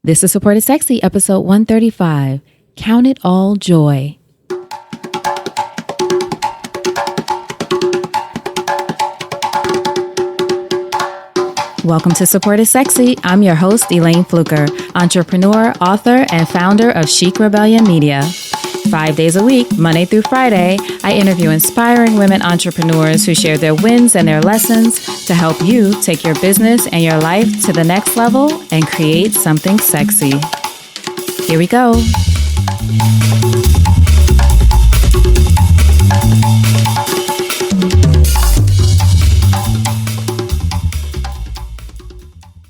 This is Support is Sexy, episode 135. Count it all joy. Welcome to Support is Sexy. I'm your host, Elayne Fluker, entrepreneur, author, and founder of Chic Rebellion Media. 5 days a week, Monday through Friday, I interview inspiring women entrepreneurs who share their wins and their lessons to help you take your business and your life to the next level and create something sexy. Here we go.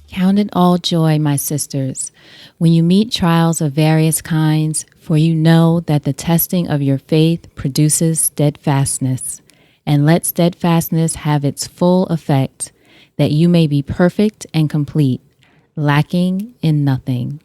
Count it all joy, my sisters, when you meet trials of various kinds, for you know that the testing of your faith produces steadfastness. And let steadfastness have its full effect, that you may be perfect and complete, lacking in nothing.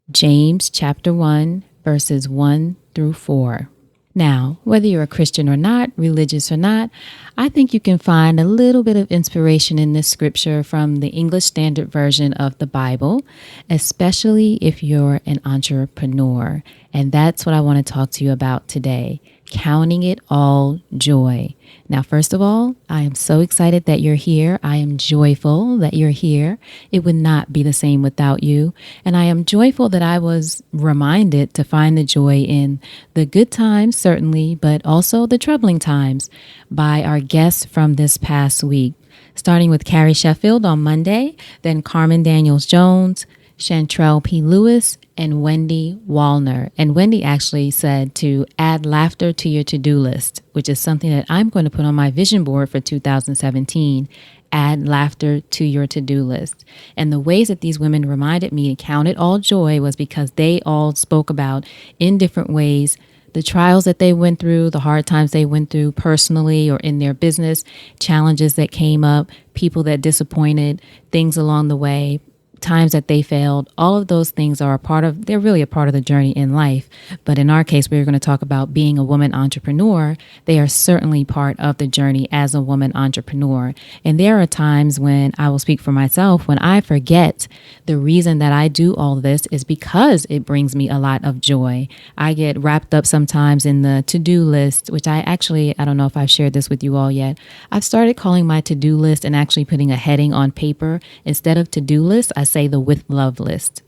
James chapter 1, verses 1 through 4. Now, whether you're a Christian or not, religious or not, I think you can find a little bit of inspiration in this scripture from the English Standard Version of the Bible, especially if you're an entrepreneur. And that's what I want to talk to you about today, counting it all joy. Now, first of all, I am so excited that you're here. I am joyful that you're here. It would not be the same without you. And I am joyful that I was reminded to find the joy in the good times, certainly, but also the troubling times by our guests from this past week, starting with Carrie Sheffield on Monday, then Carmen Daniels-Jones, Chantrell P. Lewis, and Wendy Wallner. And Wendy actually said to add laughter to your to-do list, which is something that I'm going to put on my vision board for 2017. Add laughter to your to-do list. And the ways that these women reminded me to count it all joy was because they all spoke about, in different ways, the trials that they went through, the hard times they went through personally or in their business, challenges that came up, people that disappointed, things along the way, times that they failed. All of those things are they're really a part of the journey in life. But in our case, we're going to talk about being a woman entrepreneur. They are certainly part of the journey as a woman entrepreneur. And there are times when I will speak for myself, when I forget the reason that I do all this is because it brings me a lot of joy. I get wrapped up sometimes in the to-do list, which I don't know if I've shared this with you all yet. I've started calling my to-do list and actually putting a heading on paper. Instead of to-do list, I say the with love list.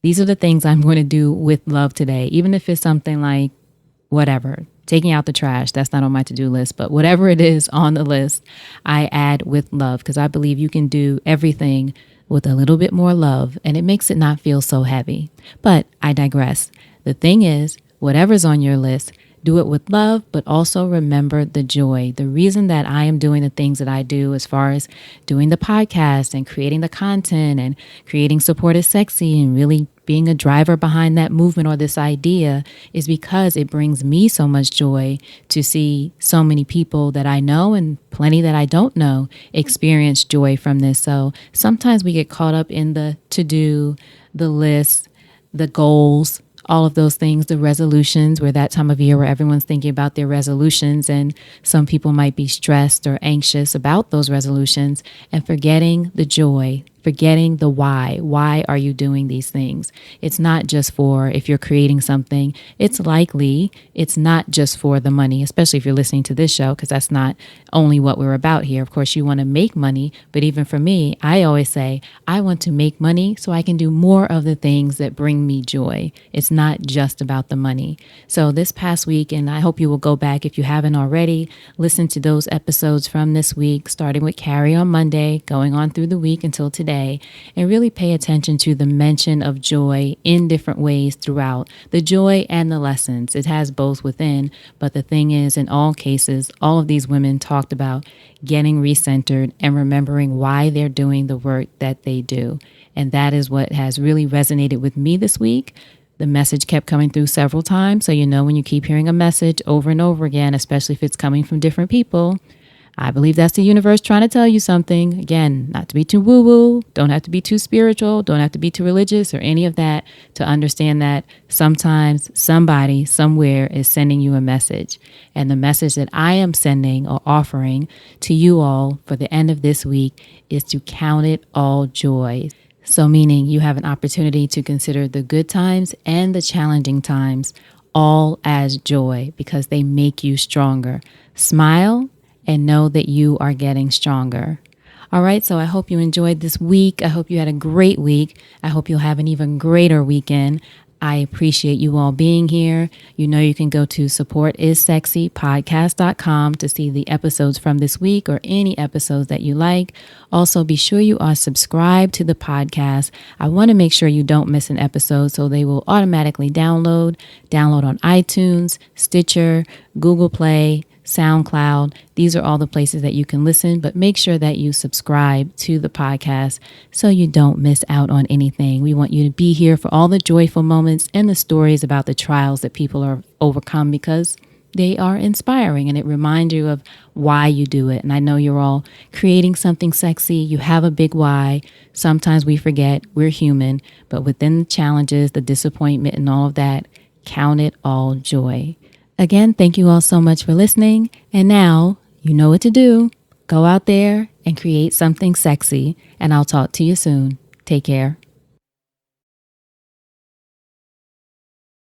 These are the things I'm going to do with love today, even if it's something like whatever, taking out the trash. That's not on my to-do list, but whatever it is on the list, I add with love because I believe you can do everything with a little bit more love and it makes it not feel so heavy. But I digress. The thing is, whatever's on your list, do it with love, but also remember the joy. The reason that I am doing the things that I do as far as doing the podcast and creating the content and creating Support is Sexy and really being a driver behind that movement or this idea is because it brings me so much joy to see so many people that I know and plenty that I don't know experience joy from this. So sometimes we get caught up in the to-do, the list, the goals, all of those things, the resolutions. We're that time of year where everyone's thinking about their resolutions and some people might be stressed or anxious about those resolutions and forgetting the joy, forgetting the why. Why are you doing these things? It's not just for if you're creating something. It's likely it's not just for the money, especially if you're listening to this show, because that's not only what we're about here. Of course, you want to make money. But even for me, I always say, I want to make money so I can do more of the things that bring me joy. It's not just about the money. So this past week, and I hope you will go back if you haven't already, listen to those episodes from this week, starting with Carrie on Monday, going on through the week until today. And really pay attention to the mention of joy in different ways throughout, the joy and the lessons. It has both within, but the thing is, in all cases, all of these women talked about getting recentered and remembering why they're doing the work that they do. And that is what has really resonated with me this week. The message kept coming through several times. So, when you keep hearing a message over and over again, especially if it's coming from different people, I believe that's the universe trying to tell you something. Again, not to be too woo-woo, don't have to be too spiritual, don't have to be too religious or any of that to understand that sometimes somebody somewhere is sending you a message. And the message that I am sending or offering to you all for the end of this week is to count it all joy. So meaning you have an opportunity to consider the good times and the challenging times all as joy because they make you stronger. Smile and know that you are getting stronger. All right, so I hope you enjoyed this week. I hope you had a great week. I hope you'll have an even greater weekend. I appreciate you all being here. You know, you can go to supportissexypodcast.com to see the episodes from this week or any episodes that you like. Also, be sure you are subscribed to the podcast. I want to make sure you don't miss an episode, so they will automatically download on iTunes, Stitcher, Google Play, SoundCloud. These are all the places that you can listen, but make sure that you subscribe to the podcast so you don't miss out on anything. We want you to be here for all the joyful moments and the stories about the trials that people are overcome because they are inspiring and it reminds you of why you do it. And I know you're all creating something sexy. You have a big why. Sometimes we forget we're human, but within the challenges, the disappointment and all of that, count it all joy. Again, thank you all so much for listening. And now you know what to do. Go out there and create something sexy. And I'll talk to you soon. Take care.